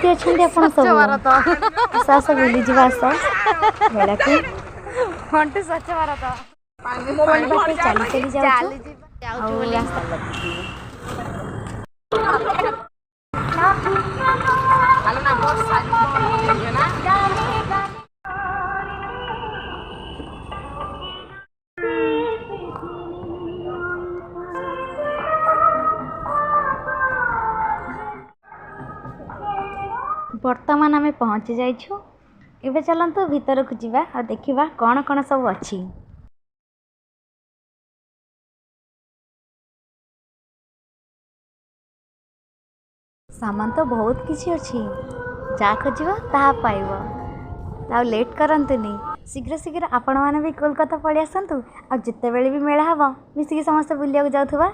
केमती अच्छे आप सब आस आस बुली जा आस मेला को घंटे स्वच्छ भारत चली चली जाऊँ बर्तमान आम पहुँची जाइछु एबे चलतु भीतर को जीवा और देखिबा कौन कौन सब अच्छी सामान तो बहुत किसी अच्छी जा खोजा ता पाइब लेट करंतुनी शीघ्र शीघ्र आपण मैंने भी कोलकाता पलि आसतु आ जिते बेले भी मेला हम मिसिकी समस्त बुलिया जाऊथबा।